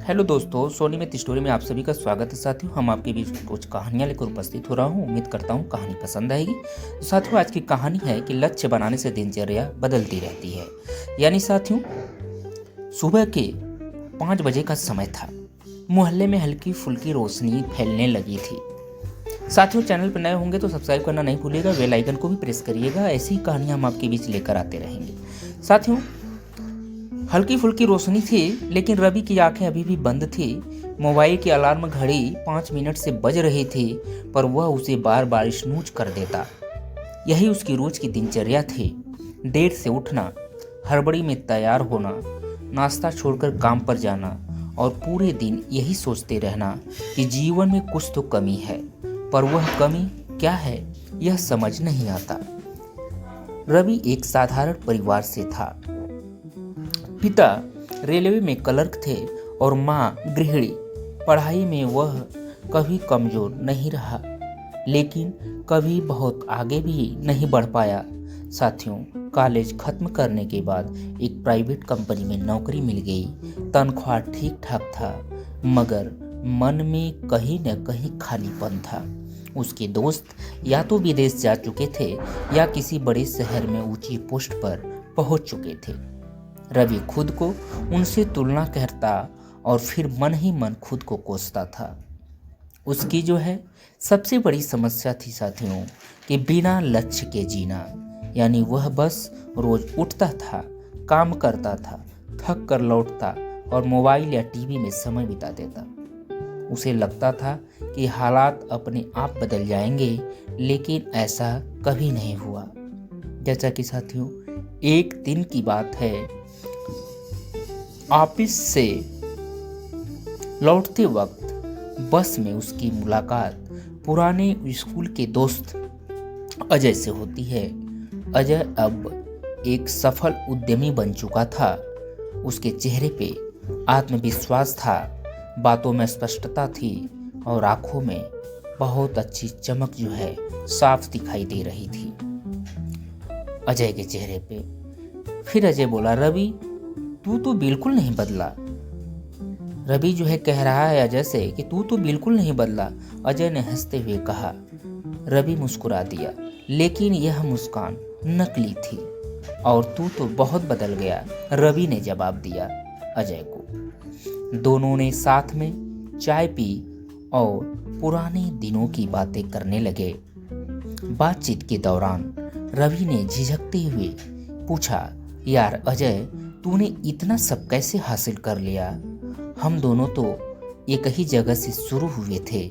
Hello दोस्तों, सोनी मित story में आप सभी का स्वागत है। साथियों, हम आपके बीच कुछ कहानियां लेकर उपस्थित हो रहा हूं। उम्मीद करता हूं कहानी पसंद आएगी। तो साथियों, आज की कहानी है कि लक्ष्य बनाने से दिनचर्या बदलती रहती है। यानी साथियों, सुबह के 5 बजे का समय था। मोहल्ले में हल्की फुल्की रोशनी फैलने लगी थी। साथियों, चैनल पर नए होंगे तो सब्सक्राइब करना नहीं भूलिएगा, बेल आइकन को भी प्रेस करिएगा। ऐसी ही कहानियां हम आपके बीच लेकर आते रहेंगे। साथियों, हल्की फुल्की रोशनी थी, लेकिन रवि की आंखें अभी भी बंद थी। मोबाइल की अलार्म घड़ी 5 मिनट से बज रही थी, पर वह उसे बार बार स्नूज कर देता। यही उसकी रोज की दिनचर्या थी। देर से उठना, हड़बड़ी में तैयार होना, नाश्ता छोड़कर काम पर जाना और पूरे दिन यही सोचते रहना कि जीवन में कुछ तो कमी है, पर वह कमी क्या है यह समझ नहीं आता। रवि एक साधारण परिवार से था। पिता रेलवे में क्लर्क थे और माँ गृहिणी। पढ़ाई में वह कभी कमजोर नहीं रहा, लेकिन कभी बहुत आगे भी नहीं बढ़ पाया। साथियों, कॉलेज खत्म करने के बाद एक प्राइवेट कंपनी में नौकरी मिल गई। तनख्वाह ठीक ठाक था, मगर मन में कहीं न कहीं खालीपन था। उसके दोस्त या तो विदेश जा चुके थे या किसी बड़े शहर में ऊंची पोस्ट पर पहुंच चुके थे। रवि खुद को उनसे तुलना करता और फिर मन ही मन खुद को कोसता था। उसकी सबसे बड़ी समस्या थी साथियों, कि बिना लक्ष्य के जीना। यानी वह बस रोज उठता था, काम करता था, थक कर लौटता और मोबाइल या टीवी में समय बिता देता। उसे लगता था कि हालात अपने आप बदल जाएंगे, लेकिन ऐसा कभी नहीं हुआ। जैसा कि साथियों, एक दिन की बात है, ऑफिस से लौटते वक्त बस में उसकी मुलाकात पुराने स्कूल के दोस्त अजय से होती है। अजय अब एक सफल उद्यमी बन चुका था। उसके चेहरे पे आत्मविश्वास था, बातों में स्पष्टता थी और आंखों में बहुत अच्छी चमक साफ दिखाई दे रही थी अजय के चेहरे पे। फिर अजय बोला, रवि तू तो बिल्कुल नहीं बदला। रवि कह रहा है अजय से कि तू तो बिल्कुल नहीं बदला। अजय ने हंसते हुए कहा। रवि मुस्कुरा दिया, लेकिन यह मुस्कान नकली थी। और तू तो बहुत बदल गया, रवि ने जवाब दिया अजय को। दोनों ने साथ में चाय पी और पुराने दिनों की बातें करने लगे। बातचीत के दौरान रवि ने झिझकते हुए पूछा, यार अजय, तूने इतना सब कैसे हासिल कर लिया? हम दोनों तो एक ही जगह से शुरू हुए थे।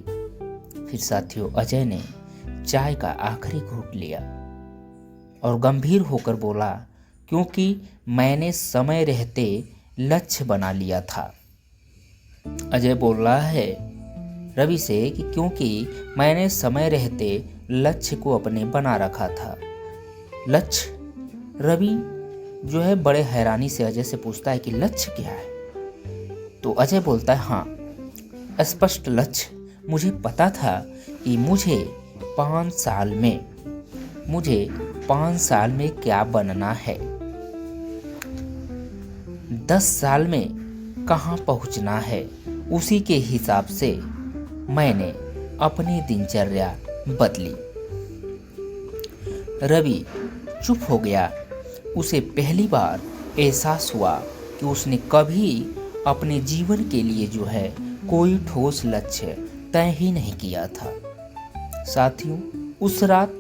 फिर साथियों, अजय ने चाय का आखिरी घूंट लिया और गंभीर होकर बोला, क्योंकि मैंने समय रहते लक्ष्य बना लिया था। अजय बोल रहा है रवि से कि क्योंकि मैंने समय रहते लक्ष्य को अपने बना रखा था। लक्ष्य? रवि बड़े हैरानी से अजय से पूछता है कि लक्ष्य क्या है? तो अजय बोलता है, हाँ, स्पष्ट लक्ष्य। मुझे पता था कि मुझे 5 साल में क्या बनना है, 10 साल में कहाँ पहुँचना है। उसी के हिसाब से मैंने अपनी दिनचर्या बदली। रवि चुप हो गया। उसे पहली बार एहसास हुआ कि उसने कभी अपने जीवन के लिए कोई ठोस लक्ष्य तय ही नहीं किया था। साथियों, उस रात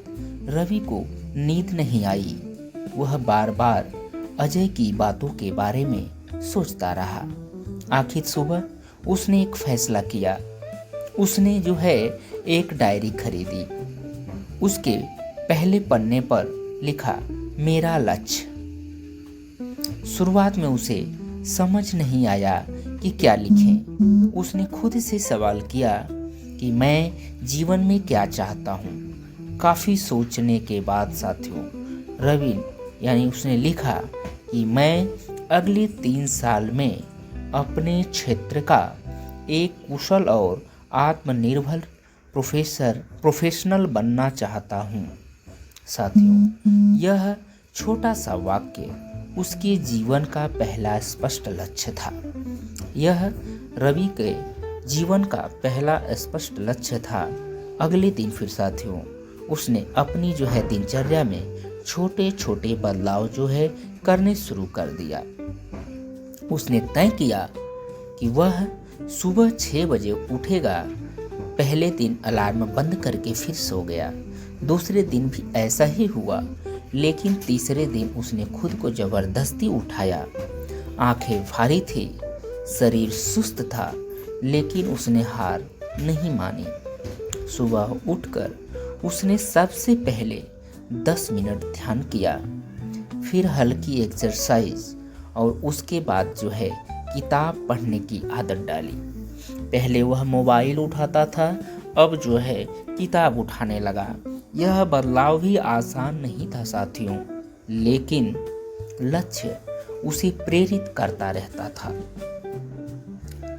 रवि को नींद नहीं आई। वह बार बार अजय की बातों के बारे में सोचता रहा। आखिर सुबह उसने एक फैसला किया। उसने एक डायरी खरीदी। उसके पहले पन्ने पर लिखा, मेरा लक्ष्य। शुरुआत में उसे समझ नहीं आया कि क्या लिखें। उसने खुद से सवाल किया कि मैं जीवन में क्या चाहता हूँ। काफी सोचने के बाद साथियों, रवि उसने लिखा कि मैं अगले 3 साल में अपने क्षेत्र का एक कुशल और आत्मनिर्भर प्रोफेशनल बनना चाहता हूँ। साथियों, यह छोटा सा वाक्य उसके जीवन का पहला स्पष्ट लक्ष्य था। यह रवि के जीवन का पहला स्पष्ट लक्ष्य था। अगले दिन फिर साथियों उसने अपनी दिनचर्या में छोटे छोटे बदलाव करने शुरू कर दिया। उसने तय किया कि वह सुबह 6 बजे उठेगा। पहले दिन अलार्म बंद करके फिर सो गया। दूसरे दिन भी ऐसा ही हुआ, लेकिन तीसरे दिन उसने खुद को जबरदस्ती उठाया। आंखें भारी थी, शरीर सुस्त था, लेकिन उसने हार नहीं मानी। सुबह उठकर उसने सबसे पहले 10 मिनट ध्यान किया, फिर हल्की एक्सरसाइज और उसके बाद किताब पढ़ने की आदत डाली। पहले वह मोबाइल उठाता था, अब किताब उठाने लगा। यह बदलाव भी आसान नहीं था साथियों, लेकिन लक्ष्य उसे प्रेरित करता रहता था।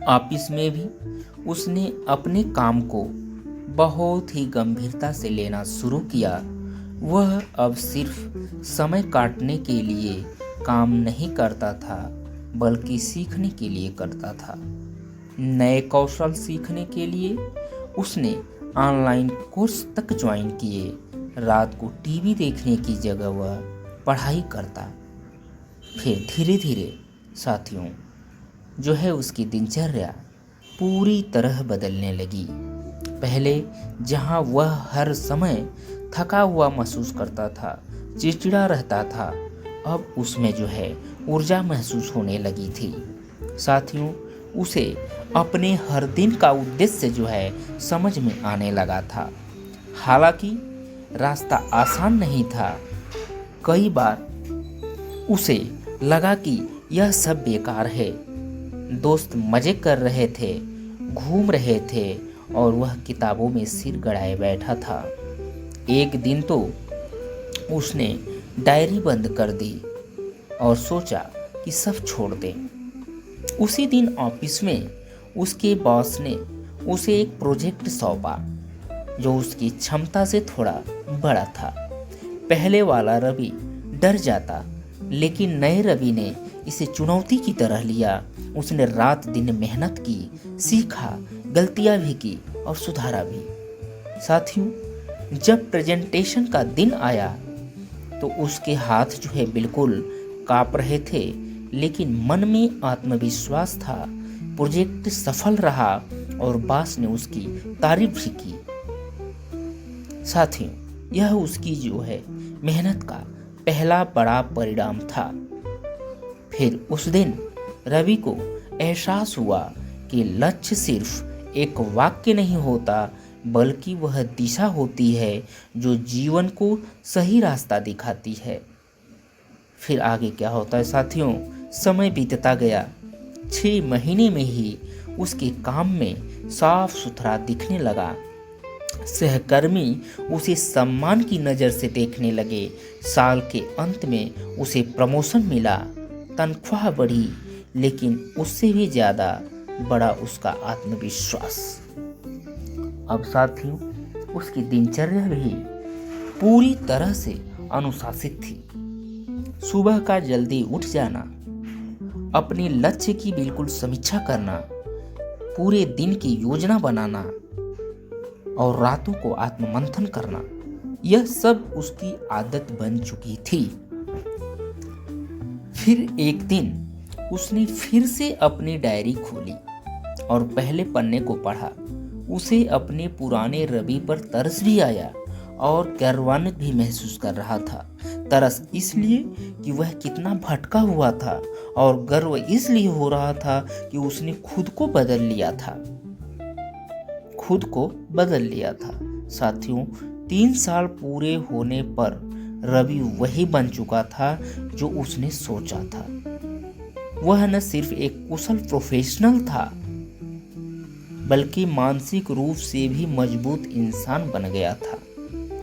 ऑफिस में भी उसने अपने काम को बहुत ही गंभीरता से लेना शुरू किया। वह अब सिर्फ समय काटने के लिए काम नहीं करता था, बल्कि सीखने के लिए करता था। नए कौशल सीखने के लिए उसने ऑनलाइन कोर्स तक ज्वाइन किए। रात को टीवी देखने की जगह वह पढ़ाई करता। फिर धीरे धीरे साथियों उसकी दिनचर्या पूरी तरह बदलने लगी। पहले जहां वह हर समय थका हुआ महसूस करता था, चिड़चिड़ा रहता था, अब उसमें ऊर्जा महसूस होने लगी थी। साथियों उसे अपने हर दिन का उद्देश्य समझ में आने लगा था। हालांकि रास्ता आसान नहीं था। कई बार उसे लगा कि यह सब बेकार है। दोस्त मजे कर रहे थे, घूम रहे थे और वह किताबों में सिर गड़ाए बैठा था। एक दिन तो उसने डायरी बंद कर दी और सोचा कि सब छोड़ दें। उसी दिन ऑफिस में उसके बॉस ने उसे एक प्रोजेक्ट सौंपा जो उसकी क्षमता से थोड़ा बड़ा था। पहले वाला रवि डर जाता, लेकिन नए रवि ने इसे चुनौती की तरह लिया। उसने रात दिन मेहनत की, सीखा, गलतियां भी की और सुधारा भी। साथियों जब प्रेजेंटेशन का दिन आया तो उसके हाथ बिल्कुल कांप रहे थे, लेकिन मन में आत्मविश्वास था। प्रोजेक्ट सफल रहा और बॉस ने उसकी तारीफ भी की। साथियों यह उसकी मेहनत का पहला बड़ा परिणाम था। फिर उस दिन रवि को एहसास हुआ कि लक्ष्य सिर्फ एक वाक्य नहीं होता, बल्कि वह दिशा होती है जो जीवन को सही रास्ता दिखाती है। फिर आगे क्या होता है साथियों, समय बीतता गया। 6 महीने में ही उसके काम में साफ सुथरा दिखने लगा। सहकर्मी उसे सम्मान की नज़र से देखने लगे। साल के अंत में उसे प्रमोशन मिला, तनख्वाह बढ़ी, लेकिन उससे भी ज़्यादा बड़ा उसका आत्मविश्वास। अब साथियों उसकी दिनचर्या भी पूरी तरह से अनुशासित थी। सुबह का जल्दी उठ जाना, अपने लक्ष्य की बिल्कुल समीक्षा करना, पूरे दिन की योजना बनाना और रातों को आत्ममंथन करना, यह सब उसकी आदत बन चुकी थी। फिर एक दिन उसने फिर से अपनी डायरी खोली और पहले पन्ने को पढ़ा। उसे अपने पुराने रवि पर तरस भी आया और गर्वान्वित भी महसूस कर रहा था। तरस इसलिए कि वह कितना भटका हुआ था और गर्व इसलिए हो रहा था कि उसने खुद को बदल लिया था। साथियों 3 साल पूरे होने पर रवि वही बन चुका था जो उसने सोचा था। वह न सिर्फ एक कुशल प्रोफेशनल था, बल्कि मानसिक रूप से भी मजबूत इंसान बन गया था।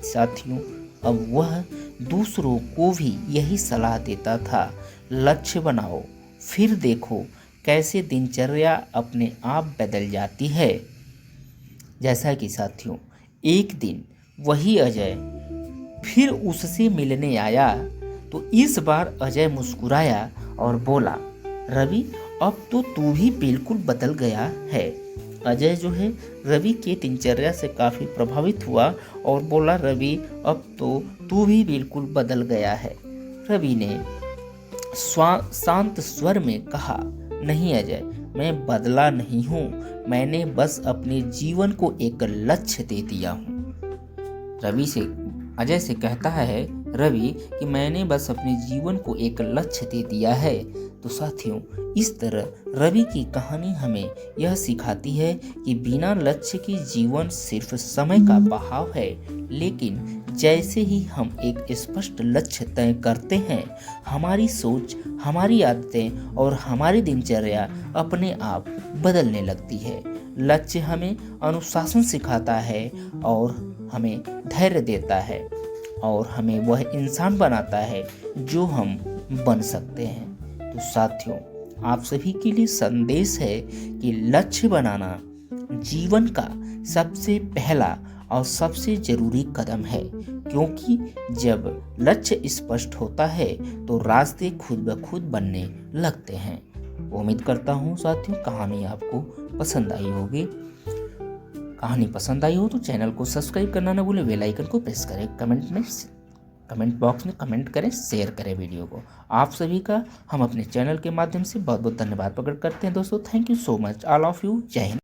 साथियों अब वह दूसरों को भी यही सलाह देता था, लक्ष्य बनाओ, फिर देखो कैसे दिनचर्या अपने आप बदल जाती है। जैसा कि साथियों एक दिन वही अजय फिर उससे मिलने आया तो इस बार अजय मुस्कुराया और बोला, रवि अब तो तू भी बिल्कुल बदल गया है। अजय जो है रवि के दिनचर्या से काफ़ी प्रभावित हुआ और बोला, रवि अब तो तू भी बिल्कुल बदल गया है। रवि ने शांत स्वर में कहा, नहीं अजय, मैं बदला नहीं हूँ, मैंने बस अपने जीवन को एक लक्ष्य दे दिया हूँ। अजय से कहता है रवि कि मैंने बस अपने जीवन को एक लक्ष्य दे दिया है। तो साथियों, इस तरह रवि की कहानी हमें यह सिखाती है कि बिना लक्ष्य के जीवन सिर्फ समय का बहाव है, लेकिन जैसे ही हम एक स्पष्ट लक्ष्य तय करते हैं, हमारी सोच, हमारी आदतें और हमारी दिनचर्या अपने आप बदलने लगती है। लक्ष्य हमें अनुशासन सिखाता है और हमें धैर्य देता है और हमें वह इंसान बनाता है जो हम बन सकते हैं। तो साथियों, आप सभी के लिए संदेश है कि लक्ष्य बनाना जीवन का सबसे पहला और सबसे ज़रूरी कदम है, क्योंकि जब लक्ष्य स्पष्ट होता है तो रास्ते खुद ब खुद बनने लगते हैं। उम्मीद करता हूँ साथियों कहानी आपको पसंद आई होगी। कहानी पसंद आई हो तो चैनल को सब्सक्राइब करना ना भूलें, बेल आइकन को प्रेस करें, कमेंट बॉक्स में कमेंट करें, शेयर करें वीडियो को। आप सभी का हम अपने चैनल के माध्यम से बहुत बहुत धन्यवाद प्रकट करते हैं दोस्तों। Thank you so much all of you. जय हिंद।